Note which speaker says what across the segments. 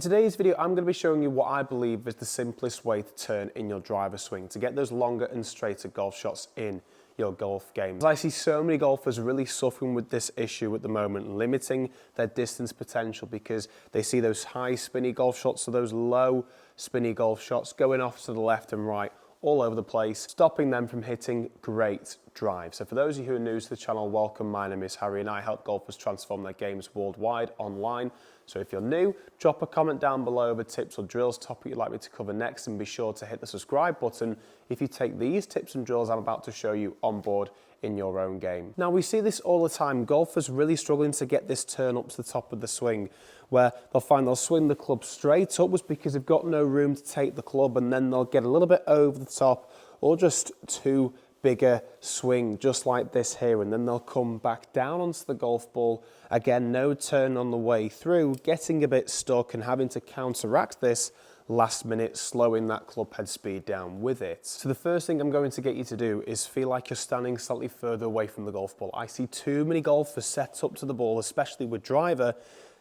Speaker 1: In today's video, I'm going to be showing you what I believe is the simplest way to turn in your driver swing to get those longer and straighter golf shots in your golf game. I see so many golfers really suffering with this issue at the moment, limiting their distance potential because they see those high spinny golf shots or those low spinny golf shots going off to the left and right all over the place, stopping them from hitting great drives. So for those of you who are new to the channel, welcome. My name is Harry and I help golfers transform their games worldwide online. So if you're new, drop a comment down below with tips or drills, topic you'd like me to cover next, and be sure to hit the subscribe button if you take these tips and drills I'm about to show you on board in your own game. Now we see this all the time, golfers really struggling to get this turn up to the top of the swing, where they'll swing the club straight upwards because they've got no room to take the club, and then they'll get a little bit over the top or just too bigger swing, just like this here, and then they'll come back down onto the golf ball. Again, no turn on the way through, getting a bit stuck and having to counteract this last minute, slowing that club head speed down with it. So the first thing I'm going to get you to do is feel like you're standing slightly further away from the golf ball. I see too many golfers set up to the ball, especially with driver,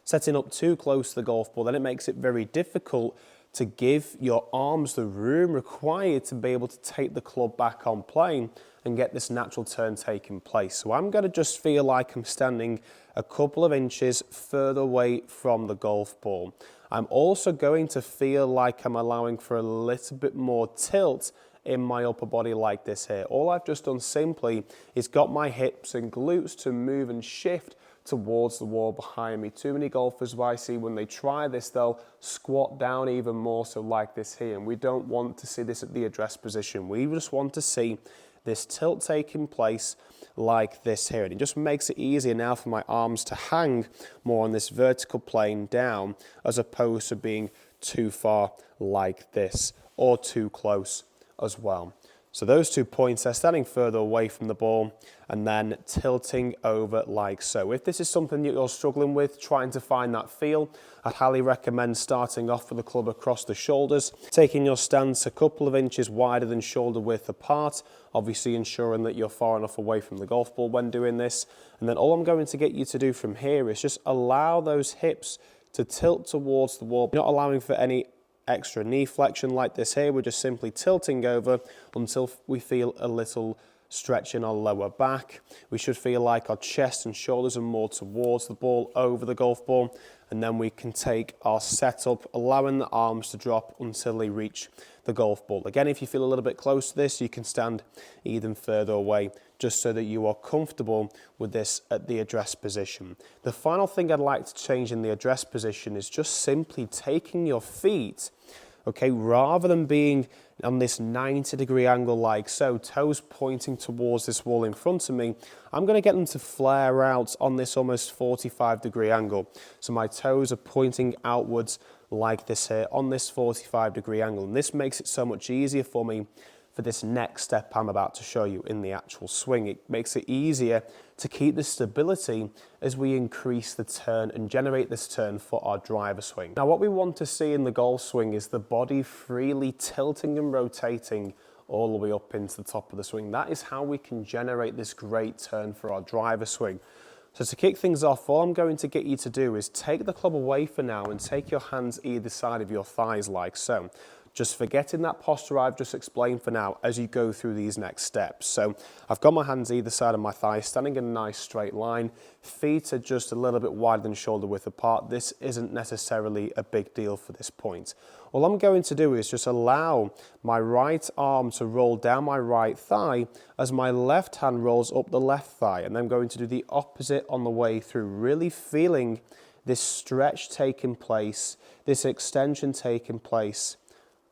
Speaker 1: setting up too close to the golf ball. Then it makes it very difficult to give your arms the room required to be able to take the club back on plane and get this natural turn taking place. So I'm going to just feel like I'm standing a couple of inches further away from the golf ball. I'm also going to feel like I'm allowing for a little bit more tilt in my upper body like this here. All I've just done simply is got my hips and glutes to move and shift towards the wall behind me. Too many golfers, I see when they try this, they'll squat down even more so like this here, and we don't want to see this at the address position. We just want to see this tilt taking place like this here, and it just makes it easier now for my arms to hang more on this vertical plane down as opposed to being too far like this or too close as well. So those 2 points, they're standing further away from the ball and then tilting over like so. If this is something that you're struggling with, trying to find that feel, I'd highly recommend starting off with the club across the shoulders, taking your stance a couple of inches wider than shoulder width apart, obviously ensuring that you're far enough away from the golf ball when doing this. And then all I'm going to get you to do from here is just allow those hips to tilt towards the wall, not allowing for any extra knee flexion like this here. We're just simply tilting over until we feel a little stretch in our lower back. We should feel like our chest and shoulders are more towards the ball, over the golf ball, and then we can take our setup, allowing the arms to drop until they reach the golf ball. Again, if you feel a little bit close to this, you can stand even further away, just so that you are comfortable with this at the address position. The final thing I'd like to change in the address position is just simply taking your feet, okay, rather than being on this 90-degree angle like so, toes pointing towards this wall in front of me, I'm going to get them to flare out on this almost 45-degree angle. So my toes are pointing outwards like this here on this 45-degree angle, and this makes it so much easier for me for this next step I'm about to show you in the actual swing. It makes it easier to keep the stability as we increase the turn and generate this turn for our driver swing. Now what we want to see in the golf swing is the body freely tilting and rotating all the way up into the top of the swing. That is how we can generate this great turn for our driver swing. So to kick things off, all I'm going to get you to do is take the club away for now and take your hands either side of your thighs like so. Just forgetting that posture I've just explained for now as you go through these next steps. So I've got my hands either side of my thighs, standing in a nice straight line. Feet are just a little bit wider than shoulder width apart. This isn't necessarily a big deal for this point. All I'm going to do is just allow my right arm to roll down my right thigh as my left hand rolls up the left thigh. And then I'm going to do the opposite on the way through, really feeling this stretch taking place, this extension taking place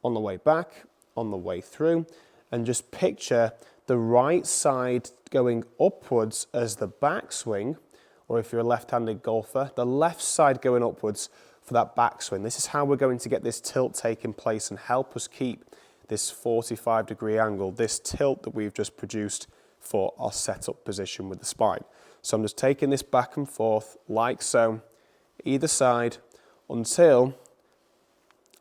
Speaker 1: on the way back, on the way through, and just picture the right side going upwards as the backswing, or if you're a left-handed golfer, the left side going upwards for that backswing. This is how we're going to get this tilt taking place and help us keep this 45-degree angle, this tilt that we've just produced for our setup position with the spine. So I'm just taking this back and forth like so, either side, until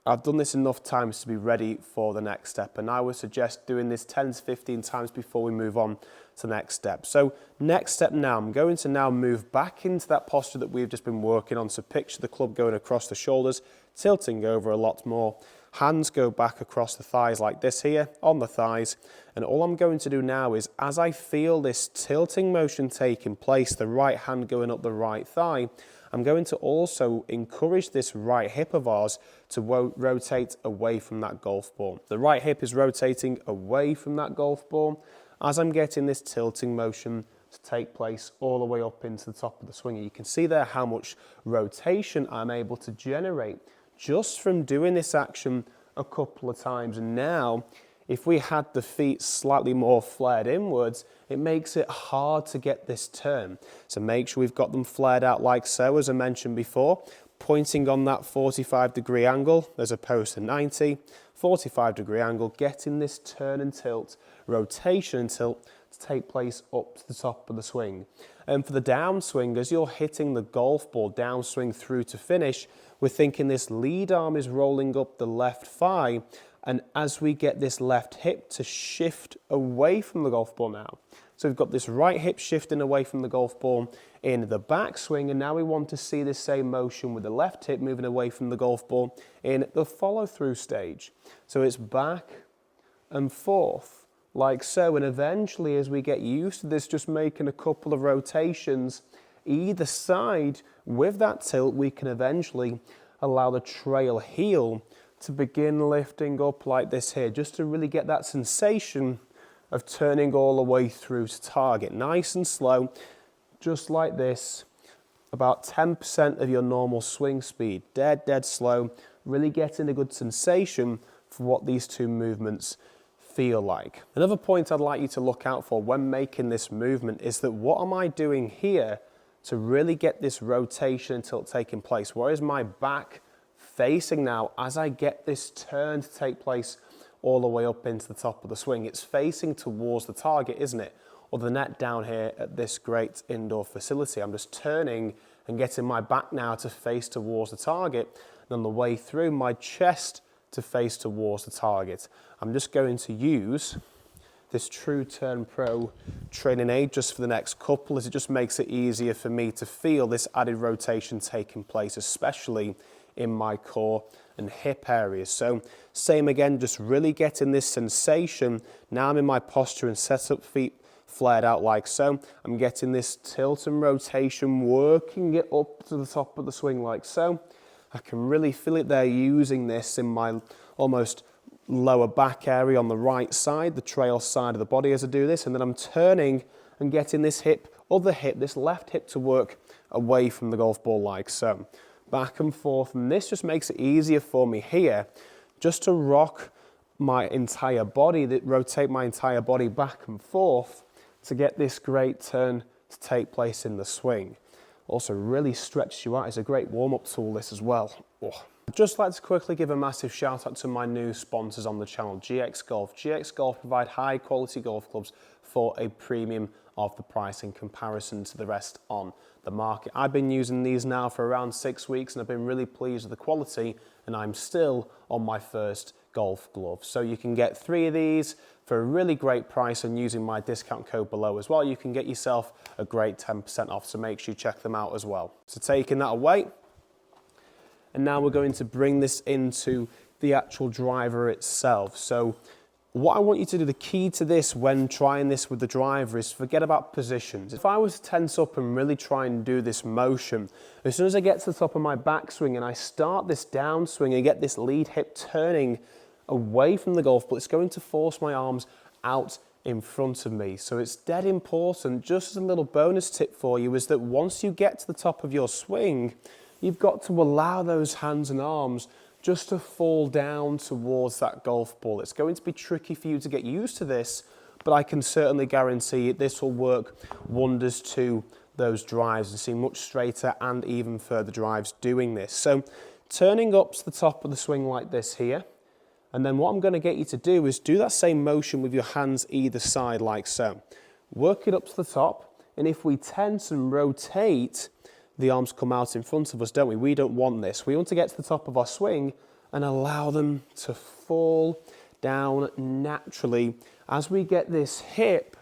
Speaker 1: I've done this enough times to be ready for the next step, and I would suggest doing this 10 to 15 times before we move on to the next step. So next step now, I'm going to now move back into that posture that we've just been working on. So picture the club going across the shoulders, tilting over a lot more. Hands go back across the thighs like this here, on the thighs. And all I'm going to do now is, as I feel this tilting motion taking place, the right hand going up the right thigh, I'm going to also encourage this right hip of ours to rotate away from that golf ball. The right hip is rotating away from that golf ball as I'm getting this tilting motion to take place all the way up into the top of the swing. You can see there how much rotation I'm able to generate just from doing this action a couple of times. And now, if we had the feet slightly more flared inwards, it makes it hard to get this turn. So make sure we've got them flared out like so, as I mentioned before, pointing on that 45-degree angle as opposed to 90, 45-degree angle, getting this turn and tilt, rotation and tilt to take place up to the top of the swing. And for the downswing, as you're hitting the golf ball downswing through to finish, we're thinking this lead arm is rolling up the left thigh, and as we get this left hip to shift away from the golf ball now. So we've got this right hip shifting away from the golf ball in the backswing, and now we want to see the same motion with the left hip moving away from the golf ball in the follow-through stage. So it's back and forth like so, and eventually as we get used to this, just making a couple of rotations either side with that tilt, we can eventually allow the trail heel to begin lifting up like this here, just to really get that sensation of turning all the way through to target. Nice and slow, just like this, about 10% of your normal swing speed. Dead slow, really getting a good sensation for what these two movements feel like. Another point I'd like you to look out for when making this movement is that what am I doing here to really get this rotation and tilt taking place? Where is my back facing now as I get this turn to take place all the way up into the top of the swing? It's facing towards the target, isn't it? Or the net down here at this great indoor facility. I'm just turning and getting my back now to face towards the target, and on the way through, my chest to face towards the target. I'm just going to use this True Turn Pro training aid just for the next couple, as it just makes it easier for me to feel this added rotation taking place, especially in my core and hip areas. So same again, just really getting this sensation. Now I'm in my posture and set up, feet flared out like so. I'm getting this tilt and rotation, working it up to the top of the swing like so. I can really feel it there, using this in my almost lower back area on the right side, the trail side of the body as I do this, and then I'm turning and getting this hip, other hip, this left hip to work away from the golf ball like so. Back and forth, and this just makes it easier for me here just to rock my entire body, rotate my entire body back and forth to get this great turn to take place in the swing. Also really stretches you out. It's a great warm-up tool, this as well. Oh. I'd just like to quickly give a massive shout out to my new sponsors on the channel, GX Golf. GX Golf provide high quality golf clubs for a premium of the price in comparison to the rest on the market. I've been using these now for around 6 weeks and I've been really pleased with the quality, and I'm still on my first golf glove. So you can get 3 of these for a really great price, and using my discount code below as well, you can get yourself a great 10% off, so make sure you check them out as well. So taking that away, and now we're going to bring this into the actual driver itself. So what I want you to do, the key to this when trying this with the driver, is forget about positions. If I was to tense up and really try and do this motion, as soon as I get to the top of my backswing and I start this downswing and get this lead hip turning away from the golf ball, it's going to force my arms out in front of me. So it's dead important, just as a little bonus tip for you, is that once you get to the top of your swing, you've got to allow those hands and arms just to fall down towards that golf ball. It's going to be tricky for you to get used to this, but I can certainly guarantee this will work wonders to those drives and see much straighter and even further drives doing this. So turning up to the top of the swing like this here, and then what I'm going to get you to do is do that same motion with your hands either side like so. Work it up to the top, and if we tense and rotate, the arms come out in front of us, don't we? We don't want this. We want to get to the top of our swing and allow them to fall down naturally as we get this hip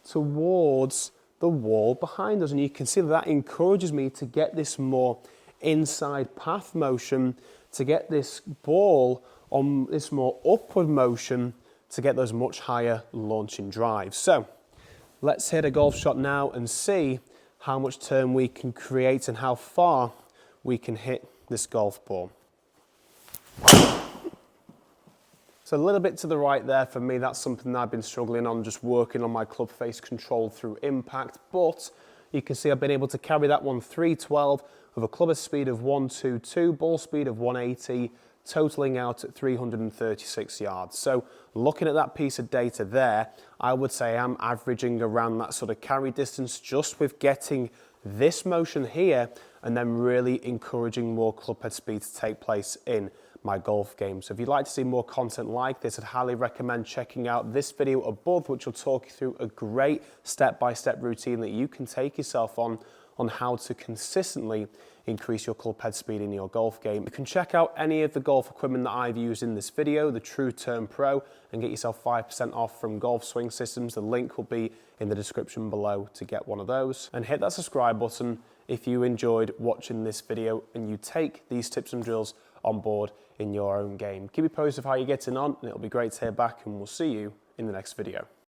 Speaker 1: towards the wall behind us. And you can see that encourages me to get this more inside path motion to get this ball on this more upward motion to get those much higher launching drives. So let's hit a golf shot now and see how much turn we can create and how far we can hit this golf ball. So a little bit to the right there for me, that's something that I've been struggling on, just working on my club face control through impact, but you can see I've been able to carry that one 312 with a club speed of 122, ball speed of 180, totaling out at 336 yards. So looking at that piece of data there, I would say I'm averaging around that sort of carry distance just with getting this motion here and then really encouraging more club head speed to take place in my golf game. So if you'd like to see more content like this, I'd highly recommend checking out this video above, which will talk you through a great step-by-step routine that you can take yourself on how to consistently increase your club head speed in your golf game. You can check out any of the golf equipment that I've used in this video, the True Turn Pro, and get yourself 5% off from Golf Swing Systems. The link will be in the description below to get one of those. And hit that subscribe button if you enjoyed watching this video and you take these tips and drills on board in your own game. Keep me posted of how you're getting on, and it'll be great to hear back, and we'll see you in the next video.